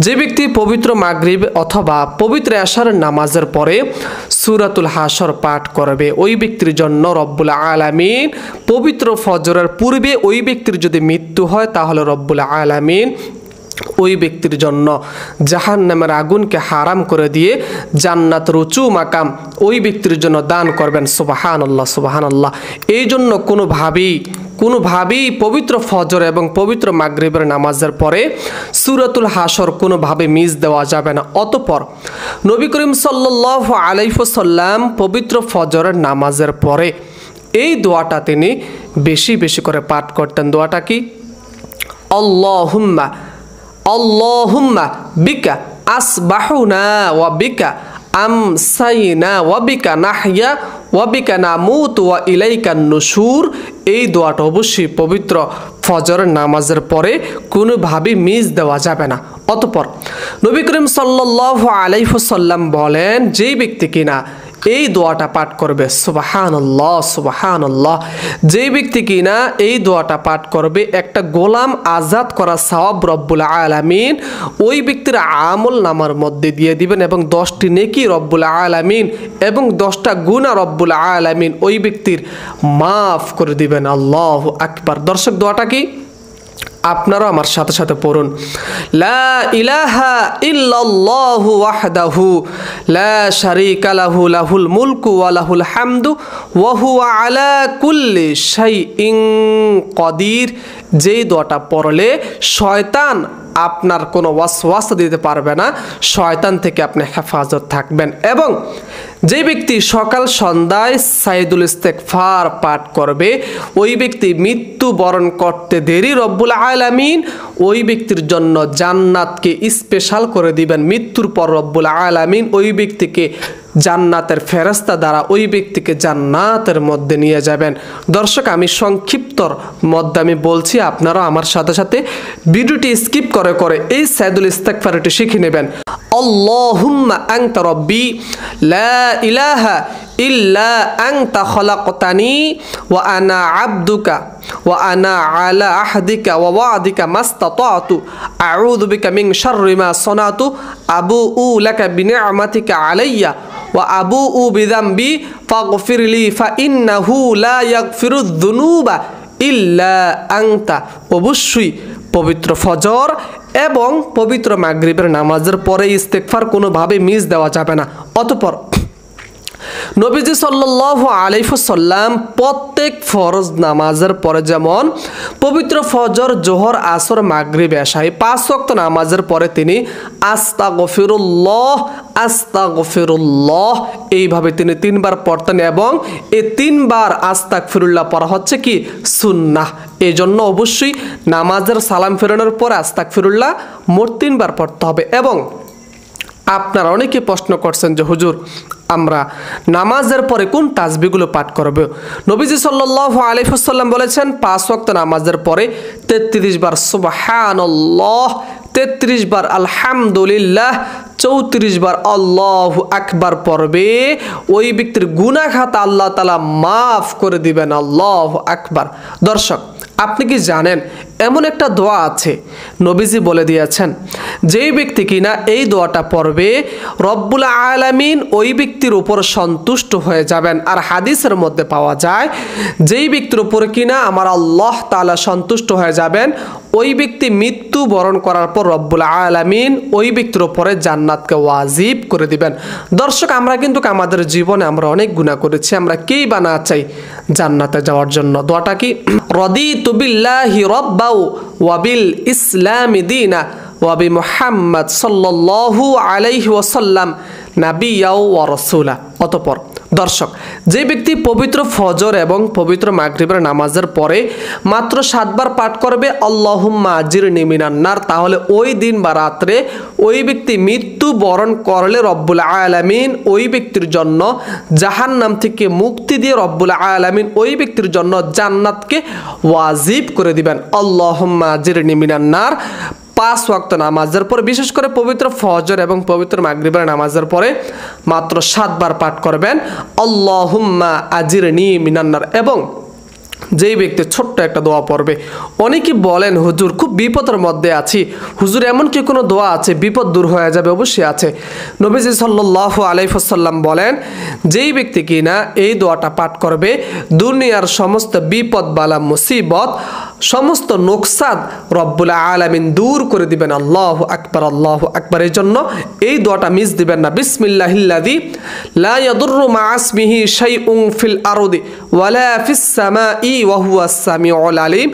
যে ব্যক্তি পবিত্র মাগরিব অথবা পবিত্র এশার নামাজের পরে সূরাতুল হাশর পাঠ করবে, ওই ব্যক্তির জন্য রব্বুল আলামিন পবিত্র ফজরের পূর্বে ওই ব্যক্তির যদি মৃত্যু হয় তাহলে রব্বুল আলামিন ওই ব্যক্তির জন্য জাহান্নামের আগুনকে হারাম করে দিয়ে জান্নাতের উঁচু মাকাম ওই ব্যক্তির জন্য দান করবেন। সুবহানাল্লাহ, সুবহানাল্লাহ। এই জন্য কোনোভাবেই পবিত্র ফজর এবং পবিত্র মাগরিবের নামাজের পরে সূরাতুল হাশর কোনোভাবে মিস দেওয়া যাবে না। অতঃপর নবী করিম সাল্লাল্লাহু আলাইহি ওয়াসাল্লাম পবিত্র ফজরের নামাজের পরে এই দোয়াটা তিনি বেশি বেশি করে পাঠ করতেন। দোয়াটা কি? আল্লাহুম্মা বিকা আসবাহুনা ওয়া বিকা আমসাইনা ওয়া বিকা নাহইয়া ওয়া বিকা নামুতু ওয়া ইলাইকান নুশুর। এই দোয়াটা অবশ্যই পবিত্র ফজরের নামাজের পরে কোনোভাবেই মিস দেওয়া যাবে না। অতঃপর নবী করিম সাল্লাল্লাহু আলাইহি ওয়াসাল্লাম বলেন, যেই ব্যক্তি কিনা এই দোয়াটা পাঠ করবে, সুবহানাল্লাহ, সুবহানাল্লাহ, যেই ব্যক্তি কিনা এই দোয়াটা পাঠ করবে একটা গোলাম আজাদ করা সওয়াব রব্বুল আলামিন ওই ব্যক্তির আমল নামার মধ্যে দিয়ে দিবেন এবং 10টি নেকি রব্বুল আলামিন এবং 10টা গুনাহ রব্বুল আলামিন ওই ব্যক্তির মাফ করে দিবেন। আল্লাহু আকবার। দর্শক, দোয়াটা কি? আপনারা আমার সাথে সাথে পড়ুন। লা ইলাহা ইল্লাল্লাহু ওয়াহদাহু লা শারীকা লাহু লাহুল মুলকু ওয়া লাহুল হামদু ওয়া হুয়া আলা কুল্লি শাইইন কাদির। যেই দোয়াটা পড়লে শয়তান আপনার কোনো ওয়াসওয়াসা দিতে পারবে না, শয়তান থেকে আপনি হেফাজত থাকবেন। এবং যে ব্যক্তি সকাল সন্ধ্যায় সাইদুল ইস্তেগফার পাঠ করবে ওই ব্যক্তি মৃত্যুবরণ করতে দেরি রব্বুল আলামিন ওই ব্যক্তির জন্য জান্নাতকে স্পেশাল করে দিবেন। মৃত্যুর পর রব্বুল আলামিন ওই ব্যক্তিকে জান্নাতের ফেরেশতা দ্বারা ওই ব্যক্তিকে জান্নাতের মধ্যে নিয়ে যাবেন। দর্শক, আমি সংক্ষিপ্তর মধ্যে আমি বলছি, আপনারা আমার সাথে সাথে ভিডিওটি স্কিপ করে করে এই সাইদুল ইস্তেগফারটি শিখে নেবেন। আল্লাহুম্মা আনতা রব্বি লা ইলাহা ইল্লা আনতা খলাকতানি ওয়া আনা আবদুকা ওয়া আনা আলা আহদিকা ওয়া ওয়াদিকা মাস্তাতাতু আউযু বিকা মিন শাররি মা সানাতু আবুউ লাকা বিনি'মাতিকা আলাইয়া ওয়া আবুউ বিযামবি ফাগফিরলি ফাইন্নাহু লা ইয়াগফিরুয যুনুবা ইল্লা আনতা। অবশ্যই পবিত্র ফজর এবং পবিত্র মাগরিবের নামাজের পরে ইস্তেগফার কোনোভাবে মিস দেওয়া যাবে না। অতঃপর নবীজি সাল্লাল্লাহু আলাইহি ওয়াসাল্লাম প্রত্যেক ফরজ নামাজের পরে যেমন পবিত্র ফজর, জোহর, আসর, মাগরিব, এশা 5 ওয়াক্ত নামাজের পরে তিনি আস্তাগফিরুল্লাহ আস্তাগফিরুল্লাহ এইভাবে তিনি 3 বার পড়তেন এবং এই 3 বার আস্তাগফিরুল্লাহ পড়া হচ্ছে কি সুন্নাহ। এই জন্য অবশ্যই নামাজের সালাম ফেরানোর পর আস্তাগফিরুল্লাহ মোট 3 বার পড়তে হবে। এবং আপনারা অনেকে প্রশ্ন করছেন যে হুজুর, আমরা নামাজের পরে কোন তাসবিহগুলো পাঠ করব? নবীজি সাল্লাল্লাহু আলাইহি ওয়াসাল্লাম বলেছেন 5 ওয়াক্ত নামাজের পরে 33 বার সুবহানাল্লাহ, 33 বার আলহামদুলিল্লাহ, 34 বার আল্লাহু আকবার পড়বে। ওই ব্যক্তির গুনাহ খাতা আল্লাহ তাআলা মাফ করে দিবেন। আল্লাহু আকবার। দর্শক, আপনি কি জানেন এমন একটা দোয়া আছে নবীজি বলে দিয়েছেন, যেই ব্যক্তি কিনা এই দোয়াটা পড়বে রব্বুল আলামিন ওই ব্যক্তির উপর সন্তুষ্ট হয়ে যাবেন। আর হাদিসের মধ্যে পাওয়া যায়, যেই ব্যক্তির উপর কিনা আমার আল্লাহ তাআলা সন্তুষ্ট হয়ে যাবেন ওই ব্যক্তি মৃত্যু বরণ করার পর রব্বুল আলামিন ওই ব্যক্তির উপরে জান্নাতকে ওয়াজিব করে দিবেন। দর্শক, আমরা কিন্তু আমাদের জীবনে আমরা অনেক গুনাহ করেছি, আমরা কেই বা না চাই জান্নাতে যাওয়ার জন্য। দোয়াটা কি? রাদিতু বিল্লাহি রাব্বাও ওয়া বিল ইসলামি দীনা ওয়া বি মুহাম্মদ সাল্লাল্লাহু আলাইহি ওয়াসাল্লাম নাবিয়্যা ওয়া রাসূলা। অতঃপর দর্শক, যে ব্যক্তি পবিত্র ফজর এবং পবিত্র মাগরিবের নামাজের পরে মাত্র 7 বার পাঠ করবে আল্লাহুম্মা আজিরনি মিনান নার, তাহলে ওই দিন বা রাত্রে ওই ব্যক্তি মৃত্যু বরণ করলে রব্বুল আলামিন ওই ব্যক্তির জন্য জাহান্নাম থেকে মুক্তি দিয়ে রব্বুল আলামিন ওই ব্যক্তির জন্য জান্নাতকে ওয়াজিব করে দিবেন। আল্লাহুম্মা আজিরনি মিনান নার 5 ওয়াক্ত নামাজের পরে, বিশেষ করে পবিত্র ফজর এবং পবিত্র মাগরিবের নামাজের পরে মাত্র 7 বার পাঠ করবেন আল্লাহুম্মা আজিরনি মিনান নার। এবং যেই ব্যক্তি ছোট্ট একটা দোয়া পড়বে। অনেকে বলেন হুজুর খুব বিপদের মধ্যে আছি, হুজুর এমন কি কোনো দোয়া আছে বিপদ দূর হয়ে যাবে? অবশ্যই আছে। নবীজি সাল্লাল্লাহু আলাইহি ওয়াসাল্লাম বলেন, যেই ব্যক্তি কিনা এই দোয়াটা পাঠ করবে, দুনিয়ার সমস্ত বিপদ বালা মুসিবত সমস্ত নোকসাদ রব্বুল আলামিন দূর করে দিবেন। আল্লাহু আকবার, আল্লাহু আকবার। এই জন্য এই দোয়াটা মিস দিবেন না। বিসমিল্লাহিল্লাযী লা ইয়াদুররু মা ইসমিহি শাইউন ফিল আরদি ওয়ালা ফিস সামাই ওয়া হুয়াস সামিউল আলিম।